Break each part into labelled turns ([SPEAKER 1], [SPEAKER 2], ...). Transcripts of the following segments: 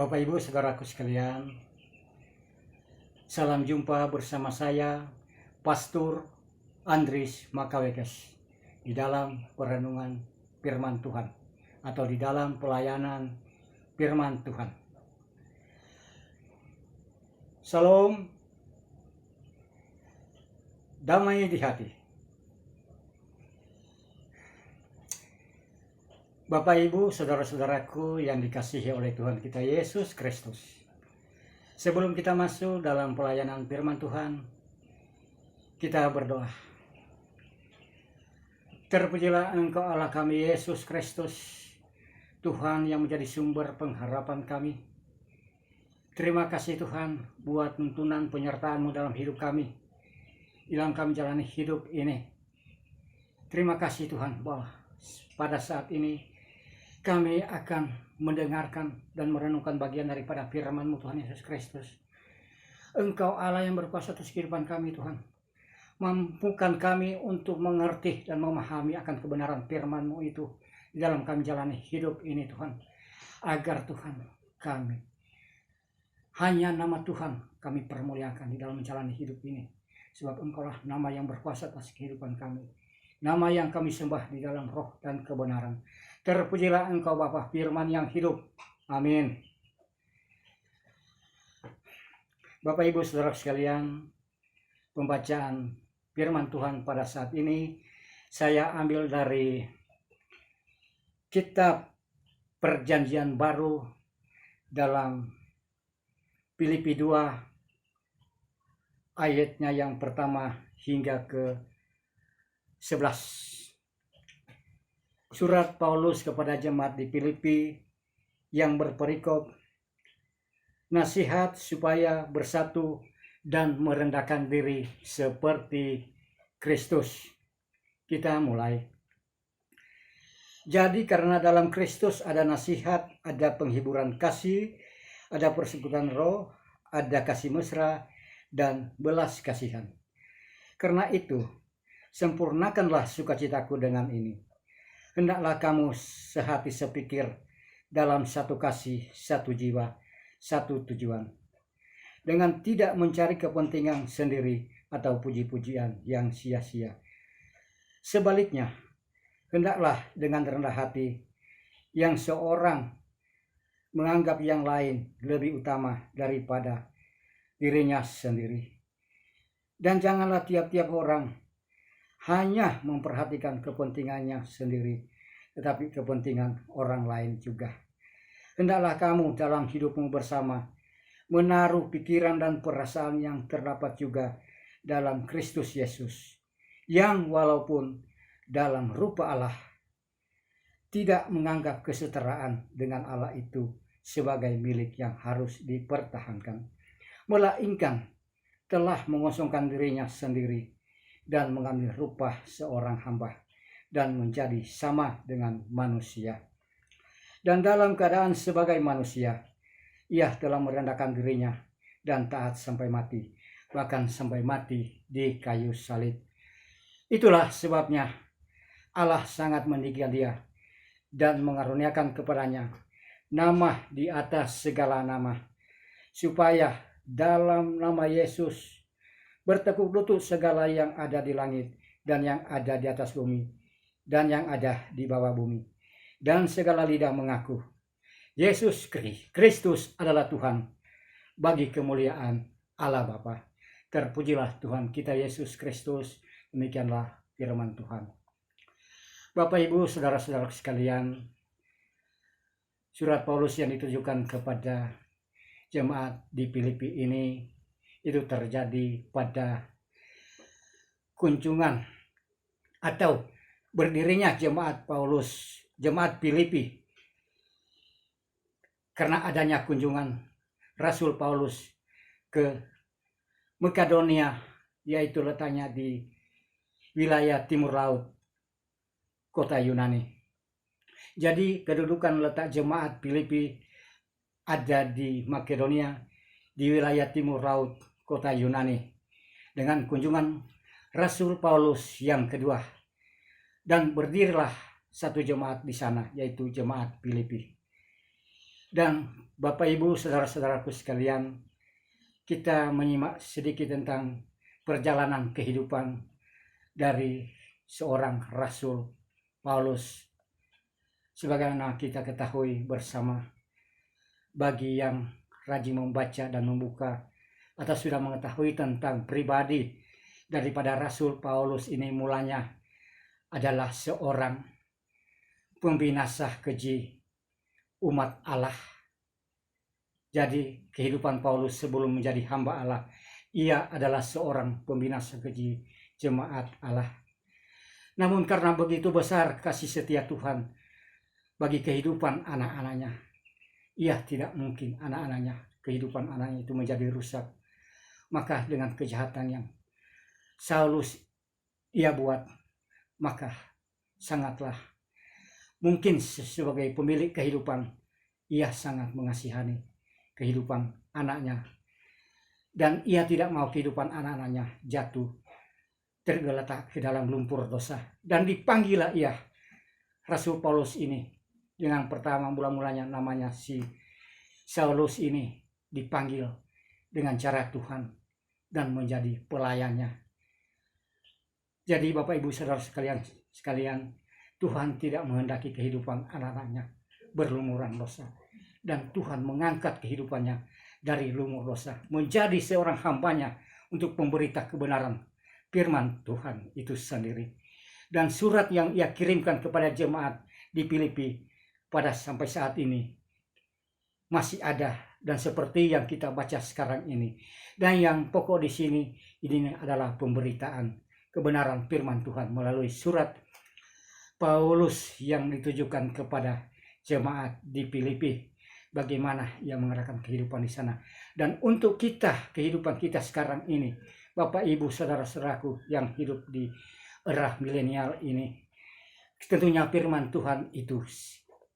[SPEAKER 1] Bapak Ibu Saudaraku sekalian, salam jumpa bersama saya Pastor Andris Makawekes di dalam perenungan firman Tuhan atau di dalam pelayanan firman Tuhan. Salam damai di hati. Bapak Ibu, saudara-saudaraku yang dikasihi oleh Tuhan kita Yesus Kristus. Sebelum kita masuk dalam pelayanan firman Tuhan, kita berdoa. Terpujilah Engkau Allah kami Yesus Kristus, Tuhan yang menjadi sumber pengharapan kami. Terima kasih Tuhan buat tuntunan penyertaan-Mu dalam hidup kami, dalam kami jalani hidup ini. Terima kasih Tuhan bahwa pada saat ini kami akan mendengarkan dan merenungkan bagian daripada firman-Mu Tuhan Yesus Kristus. Engkau Allah yang berkuasa atas kehidupan kami Tuhan. Mampukan kami untuk mengerti dan memahami akan kebenaran firman-Mu itu di dalam kami jalani hidup ini Tuhan. Agar Tuhan kami, hanya nama Tuhan kami permuliakan di dalam menjalani hidup ini. Sebab Engkau lah nama yang berkuasa atas kehidupan kami. Nama yang kami sembah di dalam roh dan kebenaran. Terpujilah Engkau Bapa firman yang hidup. Amin. Bapak Ibu Saudara sekalian, pembacaan firman Tuhan pada saat ini saya ambil dari kitab Perjanjian Baru dalam Filipi 2 ayatnya yang pertama hingga ke 11. Surat Paulus kepada jemaat di Filipi yang berperikop nasihat supaya bersatu dan merendahkan diri seperti Kristus. Kita mulai. Jadi karena dalam Kristus ada nasihat, ada penghiburan kasih, ada persekutuan roh, ada kasih mesra dan belas kasihan. Karena itu, sempurnakanlah sukacitaku dengan ini. Hendaklah kamu sehati sepikir dalam satu kasih, satu jiwa, satu tujuan. Dengan tidak mencari kepentingan sendiri atau puji-pujian yang sia-sia. Sebaliknya, hendaklah dengan rendah hati yang seorang menganggap yang lain lebih utama daripada dirinya sendiri. Dan janganlah tiap-tiap orang hanya memperhatikan kepentingannya sendiri, tetapi kepentingan orang lain juga. Hendaklah kamu dalam hidupmu bersama menaruh pikiran dan perasaan yang terdapat juga dalam Kristus Yesus, yang walaupun dalam rupa Allah, tidak menganggap kesetaraan dengan Allah itu sebagai milik yang harus dipertahankan, melainkan telah mengosongkan dirinya sendiri dan mengambil rupa seorang hamba dan menjadi sama dengan manusia. Dan dalam keadaan sebagai manusia, ia telah merendahkan dirinya dan taat sampai mati, bahkan sampai mati di kayu salib. Itulah sebabnya Allah sangat meninggikan dia dan mengaruniakan kepadanya nama di atas segala nama, supaya dalam nama Yesus bertekuk lutut segala yang ada di langit dan yang ada di atas bumi dan yang ada di bawah bumi, dan segala lidah mengaku Yesus Kristus adalah Tuhan, bagi kemuliaan Allah Bapa. Terpujilah Tuhan kita Yesus Kristus. Demikianlah firman Tuhan. Bapak Ibu saudara-saudara sekalian, surat Paulus yang ditujukan kepada jemaat di Filipi ini itu terjadi pada kunjungan atau berdirinya jemaat Paulus, jemaat Filipi, karena adanya kunjungan Rasul Paulus ke Makedonia, yaitu letaknya di wilayah timur laut kota Yunani. Jadi kedudukan letak jemaat Filipi ada di Makedonia, di wilayah timur laut kota Yunani, dengan kunjungan Rasul Paulus yang kedua, dan berdirilah satu jemaat di sana, yaitu jemaat Filipi. Dan Bapak Ibu saudara-saudaraku sekalian, kita menyimak sedikit tentang perjalanan kehidupan dari seorang Rasul Paulus. Sebagaimana kita ketahui bersama, bagi yang rajin membaca dan membuka atau sudah mengetahui tentang pribadi daripada Rasul Paulus ini, mulanya adalah seorang pembinasa keji umat Allah. Jadi kehidupan Paulus sebelum menjadi hamba Allah, ia adalah seorang pembinasa keji jemaat Allah. Namun karena begitu besar kasih setia Tuhan bagi kehidupan anak-anaknya, ia tidak mungkin kehidupan anaknya itu menjadi rusak. Maka dengan kejahatan yang Saulus ia buat, maka sangatlah mungkin sebagai pemilik kehidupan, ia sangat mengasihani kehidupan anaknya. Dan ia tidak mau kehidupan anak-anaknya jatuh, tergeletak ke dalam lumpur dosa. Dan dipanggillah ia, Rasul Paulus ini, dengan pertama mula-mulanya namanya si Saulus ini, dipanggil dengan cara Tuhan dan menjadi pelayannya. Jadi Bapak Ibu saudara sekalian, Tuhan tidak menghendaki kehidupan anak-anaknya berlumuran dosa. Dan Tuhan mengangkat kehidupannya dari lumur dosa, menjadi seorang hambanya untuk memberita kebenaran firman Tuhan itu sendiri. Dan surat yang ia kirimkan kepada jemaat di Filipi pada sampai saat ini masih ada, dan seperti yang kita baca sekarang ini. Dan yang pokok di sini ini adalah pemberitaan kebenaran firman Tuhan melalui surat Paulus yang ditujukan kepada jemaat di Filipi, bagaimana ia mengarahkan kehidupan di sana. Dan untuk kita, kehidupan kita sekarang ini, Bapak Ibu saudara-saudaraku yang hidup di era milenial ini, tentunya firman Tuhan itu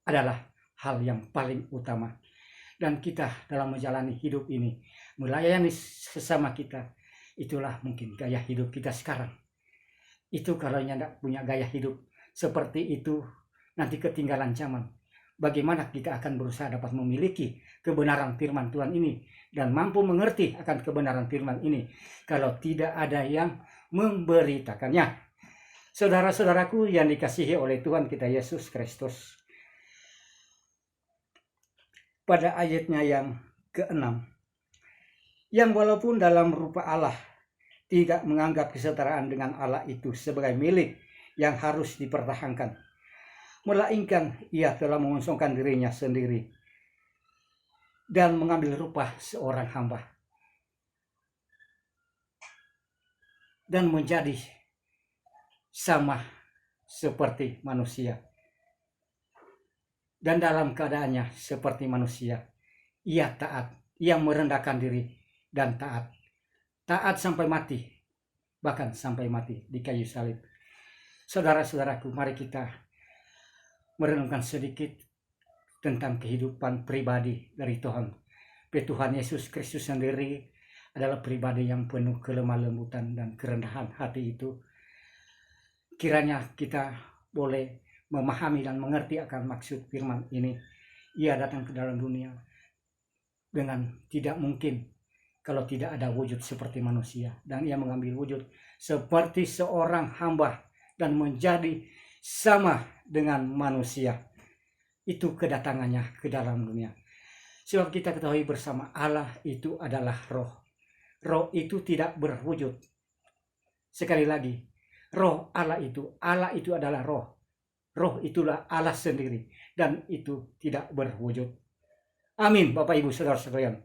[SPEAKER 1] adalah hal yang paling utama. Dan kita dalam menjalani hidup ini, melayani sesama kita, itulah mungkin gaya hidup kita sekarang. Itu kalau tidak punya gaya hidup seperti itu, nanti ketinggalan zaman. Bagaimana kita akan berusaha dapat memiliki kebenaran firman Tuhan ini dan mampu mengerti akan kebenaran firman ini kalau tidak ada yang memberitakannya. Saudara-saudaraku yang dikasihi oleh Tuhan kita Yesus Kristus, pada ayatnya yang ke-6, yang walaupun dalam rupa Allah tidak menganggap kesetaraan dengan Allah itu sebagai milik yang harus dipertahankan, melainkan ia telah mengosongkan dirinya sendiri dan mengambil rupa seorang hamba dan menjadi sama seperti manusia. Dan dalam keadaannya seperti manusia, ia taat, ia merendahkan diri dan taat sampai mati, bahkan sampai mati di kayu salib. Saudara-saudaraku, mari kita merenungkan sedikit tentang kehidupan pribadi dari Tuhan. Tuhan Yesus Kristus sendiri adalah pribadi yang penuh kelemah lembutan dan kerendahan hati itu. Kiranya kita boleh memahami dan mengerti akan maksud firman ini. Ia datang ke dalam dunia dengan tidak mungkin kalau tidak ada wujud seperti manusia, dan ia mengambil wujud seperti seorang hamba dan menjadi sama dengan manusia. Itu kedatangannya ke dalam dunia. Sebab kita ketahui bersama, Allah itu adalah roh. Roh itu tidak berwujud. Sekali lagi, roh Allah itu adalah roh. Roh itulah Allah sendiri, dan itu tidak berwujud. Amin, Bapak Ibu saudara sekalian.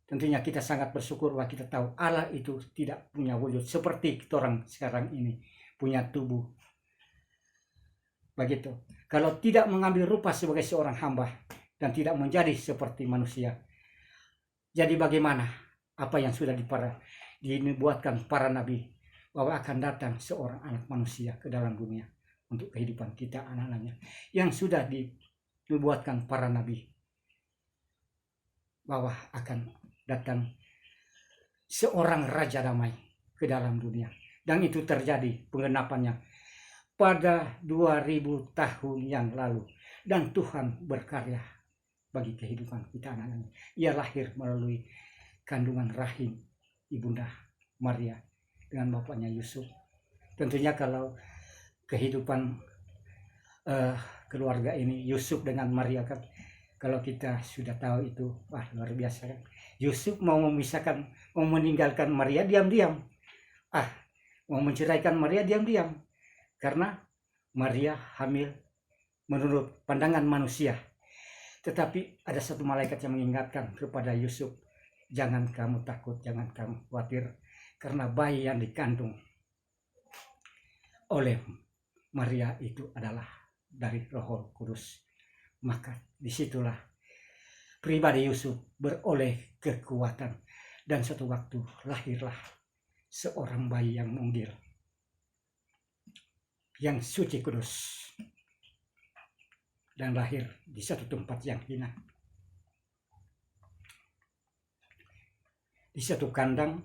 [SPEAKER 1] Tentunya kita sangat bersyukur bahwa kita tahu Allah itu tidak punya wujud seperti kita orang sekarang ini punya tubuh. Begitu. Kalau tidak mengambil rupa sebagai seorang hamba dan tidak menjadi seperti manusia, jadi bagaimana apa yang sudah dibuatkan para nabi, bahwa akan datang seorang anak manusia ke dalam dunia untuk kehidupan kita anak-anaknya, yang sudah dibuatkan para nabi bahwa akan datang seorang raja damai ke dalam dunia. Dan itu terjadi penggenapannya pada 2000 tahun yang lalu. Dan Tuhan berkarya bagi kehidupan kita anak-anaknya. Ia lahir melalui kandungan rahim Ibunda Maria dengan bapaknya Yusuf. Tentunya kalau kehidupan keluarga ini Yusuf dengan Maria kan, kalau kita sudah tahu itu, wah luar biasa kan. Yusuf mau memisahkan, mau meninggalkan Maria diam-diam. Mau menceraikan Maria diam-diam. Karena Maria hamil menurut pandangan manusia. Tetapi ada satu malaikat yang mengingatkan kepada Yusuf, jangan kamu takut, jangan kamu khawatir, karena bayi yang dikandung oleh Maria itu adalah dari Roh Kudus. Maka disitulah pribadi Yusuf beroleh kekuatan, dan suatu waktu lahirlah seorang bayi yang mungil, yang suci kudus, dan lahir di satu tempat yang hina, di satu kandang,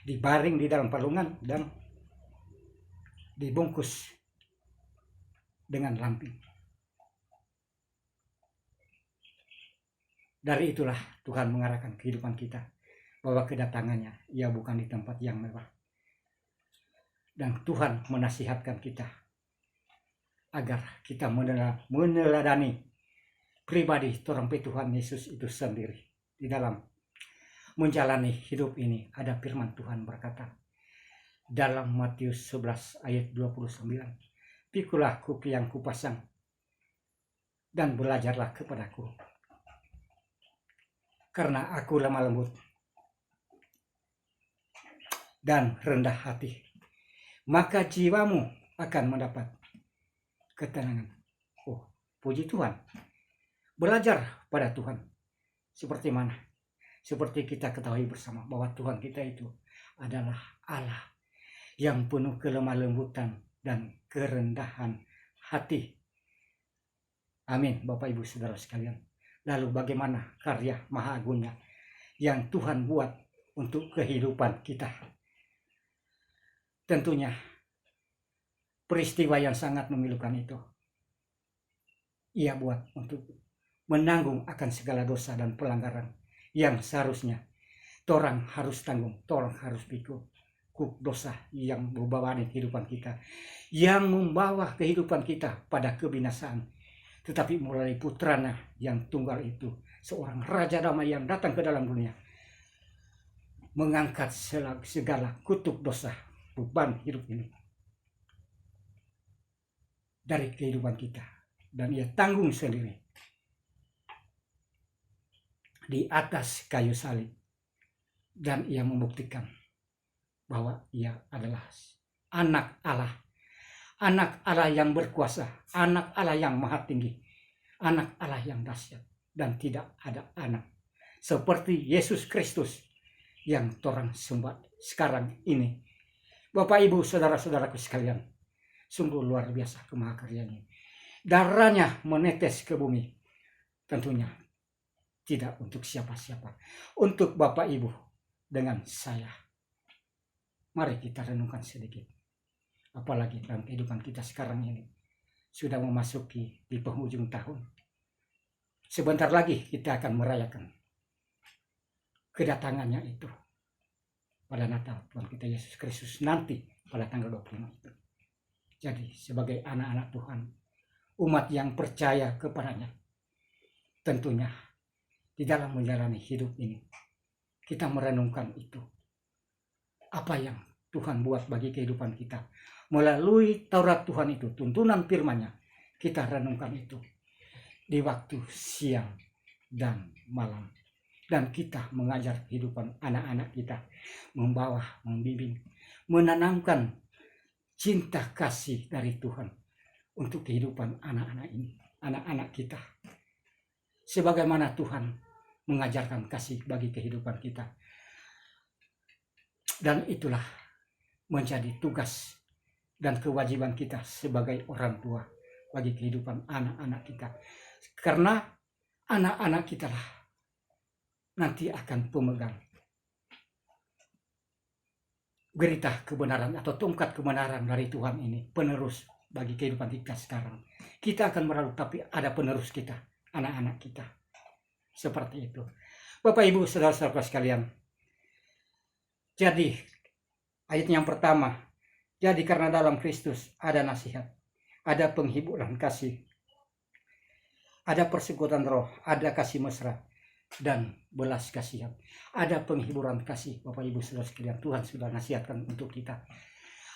[SPEAKER 1] dibaring di dalam palungan dan dibungkus dengan lampin. Dari itulah Tuhan mengarahkan kehidupan kita, bahwa kedatangannya ia bukan di tempat yang mewah. Dan Tuhan menasihatkan kita agar kita meneladani pribadi Tuhan Yesus itu sendiri. Di dalam menjalani hidup ini ada firman Tuhan berkata dalam Matius 11 ayat 29, "Pikulah kuku yang kupasang dan belajarlah kepadaku, karena aku lemah lembut dan rendah hati, maka jiwamu akan mendapat ketenangan." Oh, puji Tuhan. Belajar pada Tuhan. Seperti mana? Seperti kita ketahui bersama bahwa Tuhan kita itu adalah Allah yang penuh kelemah lembutan dan kerendahan hati. Amin, Bapak Ibu Saudara sekalian. Lalu bagaimana karya maha agungnya yang Tuhan buat untuk kehidupan kita? Tentunya peristiwa yang sangat memilukan itu ia buat untuk menanggung akan segala dosa dan pelanggaran yang seharusnya torang harus tanggung, torang harus pikul dosa yang membebani kehidupan kita, yang membawa kehidupan kita pada kebinasaan. Tetapi melalui putranya yang tunggal itu, seorang raja damai yang datang ke dalam dunia, mengangkat segala kutuk dosa, beban hidup ini dari kehidupan kita, dan ia tanggung sendiri di atas kayu salib, dan ia membuktikan bahwa ia adalah anak Allah yang berkuasa, anak Allah yang maha tinggi, anak Allah yang dahsyat, dan tidak ada anak seperti Yesus Kristus yang torang sembah sekarang ini. Bapak Ibu saudara-saudaraku sekalian, sungguh luar biasa kemahakaryanya. Darahnya menetes ke bumi, tentunya tidak untuk siapa-siapa, untuk Bapak Ibu dengan saya. Mari kita renungkan sedikit. Apalagi dalam kehidupan kita sekarang ini sudah memasuki di penghujung tahun. Sebentar lagi kita akan merayakan kedatangannya itu pada Natal Tuhan kita Yesus Kristus nanti pada tanggal 25 itu. Jadi sebagai anak-anak Tuhan, umat yang percaya kepadanya, tentunya di dalam menjalani hidup ini kita merenungkan itu, apa yang Tuhan buat bagi kehidupan kita melalui Taurat Tuhan itu, tuntunan firman-Nya. Kita renungkan itu di waktu siang dan malam, dan kita mengajar kehidupan anak-anak kita, membawa, membimbing, menanamkan cinta kasih dari Tuhan untuk kehidupan anak-anak ini, anak-anak kita, sebagaimana Tuhan mengajarkan kasih bagi kehidupan kita. Dan itulah menjadi tugas dan kewajiban kita sebagai orang tua bagi kehidupan anak-anak kita. Karena anak-anak kita lah nanti akan pemegang berita kebenaran atau tongkat kebenaran dari Tuhan ini, penerus bagi kehidupan kita sekarang. Kita akan melalui, tapi ada penerus kita, anak-anak kita. Seperti itu. Bapak, Ibu, saudara-saudara sekalian. Jadi, ayat yang pertama, jadi karena dalam Kristus ada nasihat, ada penghiburan kasih, ada persekutuan roh, ada kasih mesra, dan belas kasihan. Ada penghiburan kasih, Bapak Ibu saudara sekalian. Tuhan sudah nasihatkan untuk kita.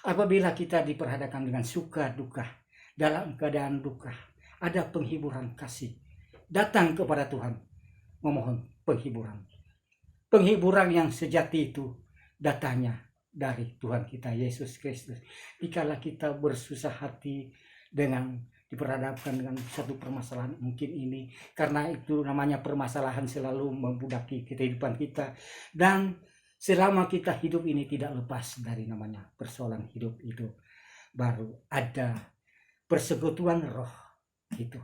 [SPEAKER 1] Apabila kita diperhadapkan dengan suka duka, dalam keadaan duka, ada penghiburan kasih. Datang kepada Tuhan, memohon penghiburan. Penghiburan yang sejati itu datangnya dari Tuhan kita Yesus Kristus. Dikala kita bersusah hati dengan diperhadapkan dengan satu permasalahan mungkin ini, karena itu namanya permasalahan selalu membudaki kehidupan kita, dan selama kita hidup ini tidak lepas dari namanya persoalan hidup itu, baru ada persekutuan roh itu.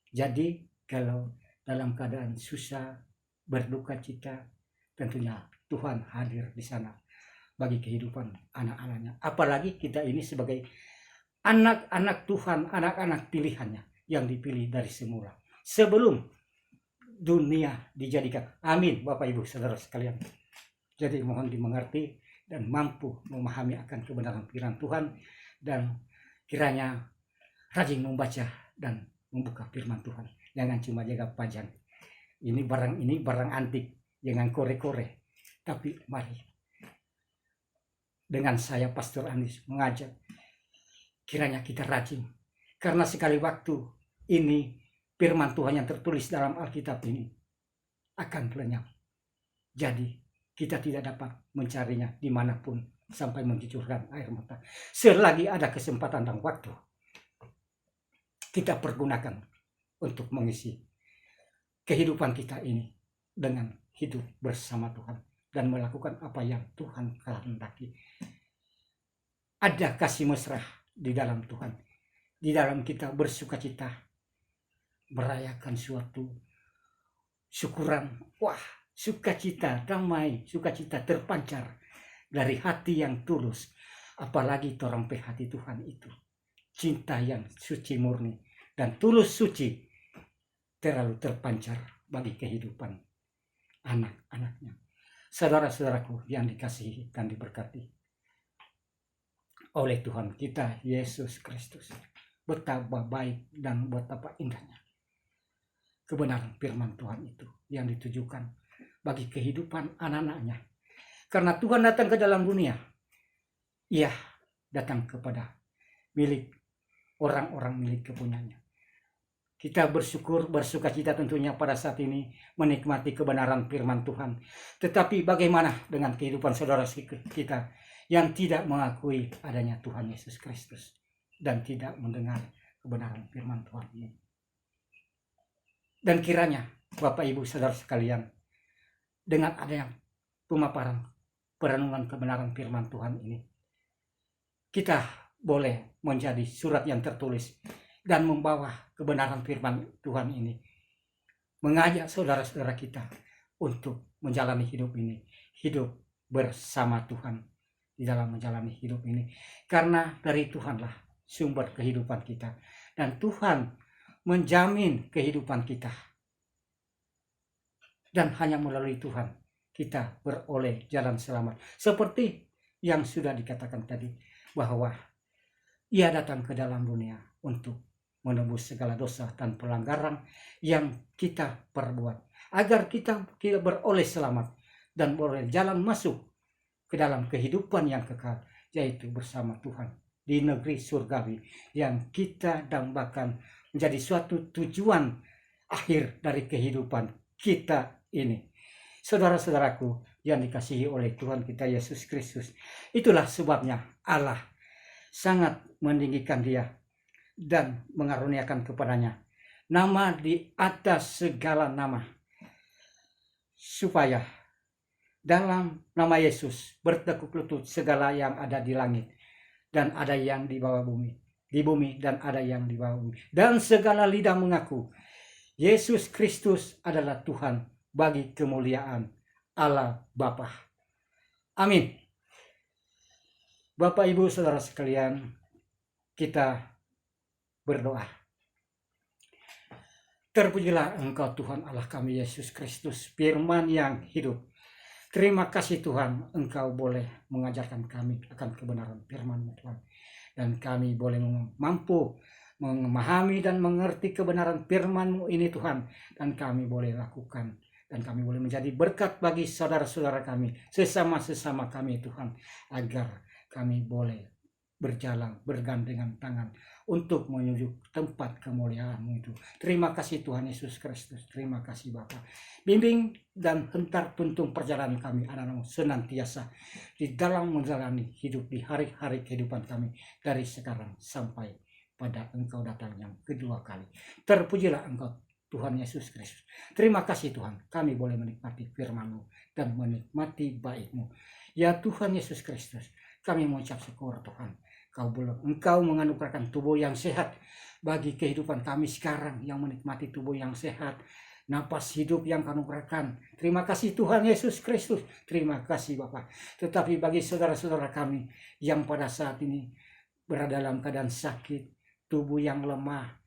[SPEAKER 1] Jadi kalau dalam keadaan susah, berduka cita, tentunya Tuhan hadir di sana bagi kehidupan anak-anaknya. Apalagi kita ini sebagai anak-anak Tuhan, anak-anak pilihannya yang dipilih dari semula sebelum dunia dijadikan. Amin, Bapak Ibu saudara sekalian. Jadi mohon dimengerti dan mampu memahami akan kebenaran firman Tuhan, dan kiranya rajin membaca dan membuka firman Tuhan. Jangan cuma jaga pajang. Ini barang antik, jangan kore-kore. Tapi mari dengan saya Pastor Andis mengajak, kiranya kita rajin, karena sekali waktu ini firman Tuhan yang tertulis dalam Alkitab ini akan lenyap. Jadi kita tidak dapat mencarinya dimanapun sampai mencucurkan air mata. Selagi ada kesempatan dan waktu, kita pergunakan untuk mengisi kehidupan kita ini dengan hidup bersama Tuhan dan melakukan apa yang Tuhan kehendaki. Ada kasih mesra di dalam Tuhan, di dalam kita bersukacita, merayakan suatu syukuran. Wah, sukacita, damai, sukacita terpancar dari hati yang tulus. Apalagi torang pe hati Tuhan itu cinta yang suci murni dan tulus suci, terlalu terpancar bagi kehidupan anak-anaknya. Saudara-saudaraku yang dikasihi dan diberkati oleh Tuhan kita Yesus Kristus, betapa baik dan betapa indahnya kebenaran firman Tuhan itu yang ditujukan bagi kehidupan anak-anaknya. Karena Tuhan datang ke dalam dunia, Ia datang kepada milik orang-orang milik kepunyanya. Kita bersyukur, bersukacita tentunya pada saat ini menikmati kebenaran firman Tuhan. Tetapi bagaimana dengan kehidupan saudara kita yang tidak mengakui adanya Tuhan Yesus Kristus dan tidak mendengar kebenaran firman Tuhan ini? Dan kiranya Bapak Ibu saudara sekalian, dengan adanya pemaparan perenungan kebenaran firman Tuhan ini, kita boleh menjadi surat yang tertulis dan membawa kebenaran firman Tuhan ini, mengajak saudara-saudara kita untuk menjalani hidup ini, hidup bersama Tuhan di dalam menjalani hidup ini. Karena dari Tuhanlah sumber kehidupan kita, dan Tuhan menjamin kehidupan kita, dan hanya melalui Tuhan kita beroleh jalan selamat. Seperti yang sudah dikatakan tadi, bahwa Ia datang ke dalam dunia untuk menebus segala dosa dan pelanggaran yang kita perbuat, agar kita beroleh selamat dan beroleh jalan masuk ke dalam kehidupan yang kekal, yaitu bersama Tuhan di negeri surgawi yang kita dambakan menjadi suatu tujuan akhir dari kehidupan kita ini. Saudara-saudaraku yang dikasihi oleh Tuhan kita Yesus Kristus, itulah sebabnya Allah sangat meninggikan Dia dan mengaruniakan kepadanya nama di atas segala nama, supaya dalam nama Yesus bertekuk lutut segala yang ada di langit dan ada yang di bawah bumi, di bumi dan ada yang di bawah bumi, dan segala lidah mengaku Yesus Kristus adalah Tuhan, bagi kemuliaan Allah Bapa. Amin. Bapak Ibu Saudara sekalian, kita berdoa. Terpujilah Engkau Tuhan Allah kami Yesus Kristus, firman yang hidup. Terima kasih Tuhan, Engkau boleh mengajarkan kami akan kebenaran firman-Mu Tuhan. Dan kami boleh mampu memahami dan mengerti kebenaran firman-Mu ini Tuhan. Dan kami boleh lakukan. Dan kami boleh menjadi berkat bagi saudara-saudara kami, sesama-sesama kami Tuhan. Agar kami boleh berjalan bergandengan tangan untuk menuju tempat kemuliaan-Mu itu. Terima kasih Tuhan Yesus Kristus. Terima kasih Bapa. Bimbing dan hentar tuntun perjalanan kami anak-anak senantiasa di dalam menjalani hidup di hari-hari kehidupan kami dari sekarang sampai pada Engkau datang yang kedua kali. Terpujilah Engkau Tuhan Yesus Kristus. Terima kasih Tuhan, kami boleh menikmati firman-Mu dan menikmati baik-Mu. Ya Tuhan Yesus Kristus, kami mengucap syukur Tuhan. Engkau menganugerahkan tubuh yang sehat bagi kehidupan kami sekarang yang menikmati tubuh yang sehat. Napas hidup yang kau anugerahkan. Terima kasih Tuhan Yesus Kristus. Terima kasih Bapak. Tetapi bagi saudara-saudara kami yang pada saat ini berada dalam keadaan sakit, tubuh yang lemah,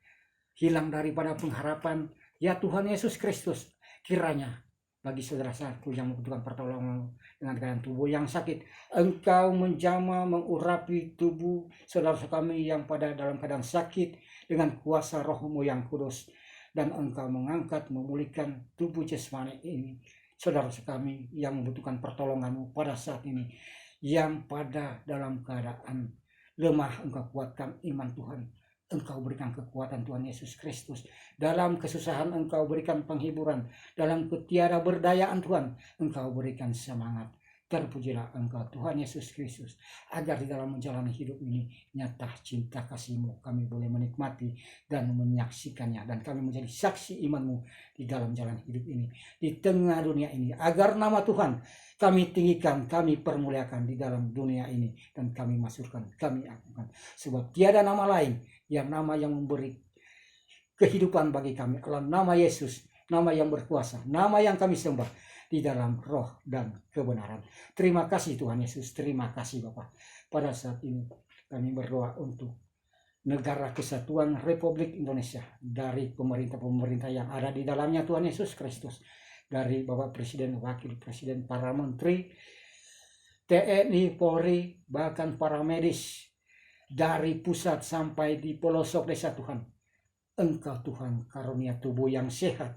[SPEAKER 1] hilang daripada pengharapan, ya Tuhan Yesus Kristus, kiranya bagi saudara-saudaraku yang membutuhkan pertolongan dengan keadaan tubuh yang sakit, Engkau menjamah mengurapi tubuh saudara-saudara kami yang pada dalam keadaan sakit dengan kuasa Roh-Mu yang kudus, dan Engkau mengangkat memulihkan tubuh jasmani ini saudara-saudara kami yang membutuhkan pertolongan-Mu pada saat ini, yang pada dalam keadaan lemah. Engkau kuatkan iman Tuhan. Engkau berikan kekuatan Tuhan Yesus Kristus. Dalam kesusahan Engkau berikan penghiburan. Dalam ketiada berdayaan Tuhan, Engkau berikan semangat. Terpujilah Engkau Tuhan Yesus Kristus. Agar di dalam menjalani hidup ini nyata cinta kasih-Mu kami boleh menikmati dan menyaksikannya. Dan kami menjadi saksi iman-Mu di dalam jalan hidup ini, di tengah dunia ini. Agar nama Tuhan kami tinggikan, kami permuliakan di dalam dunia ini. Dan kami masukkan, kami agungkan. Sebab tiada nama lain, yang nama yang memberi kehidupan bagi kami adalah nama Yesus, nama yang berkuasa, nama yang kami sembah di dalam roh dan kebenaran. Terima kasih Tuhan Yesus, terima kasih Bapa. Pada saat ini kami berdoa untuk negara kesatuan Republik Indonesia, dari pemerintah-pemerintah yang ada di dalamnya Tuhan Yesus Kristus, dari Bapak Presiden, Wakil Presiden, para menteri, TNI, Polri, bahkan para medis, dari pusat sampai di pelosok desa Tuhan. Engkau Tuhan karunia tubuh yang sehat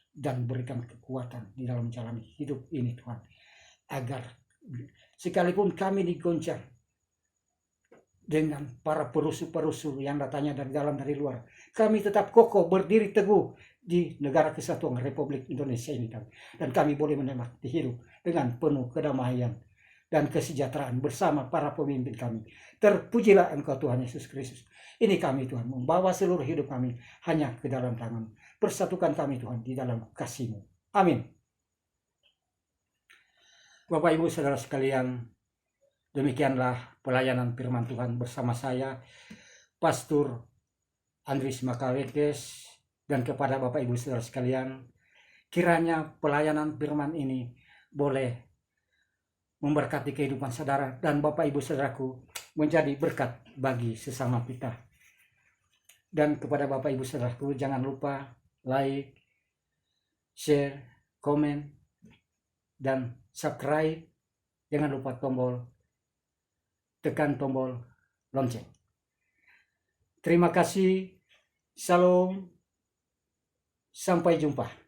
[SPEAKER 1] dan berikan kekuatan di dalam jalan hidup ini Tuhan. Agar sekalipun kami digoncang dengan para perusuh-perusuh yang datangnya dari dalam dari luar, kami tetap kokoh berdiri teguh di negara kesatuan Republik Indonesia ini Tuhan. Dan kami boleh menikmati hidup dengan penuh kedamaian dan kesejahteraan bersama para pemimpin kami. Terpujilah Engkau Tuhan Yesus Kristus. Ini kami Tuhan, membawa seluruh hidup kami hanya ke dalam tangan. Persatukan kami Tuhan di dalam kasih-Mu. Amin. Bapak Ibu Saudara sekalian, demikianlah pelayanan firman Tuhan bersama saya, Pastor Andris Makawedes, dan kepada Bapak Ibu Saudara sekalian, kiranya pelayanan firman ini boleh memberkati kehidupan saudara dan Bapak Ibu Saudaraku, menjadi berkat bagi sesama kita. Dan kepada Bapak Ibu Saudaraku, jangan lupa like, share, komen, dan subscribe. Jangan lupa tekan tombol lonceng. Terima kasih. Shalom. Sampai jumpa.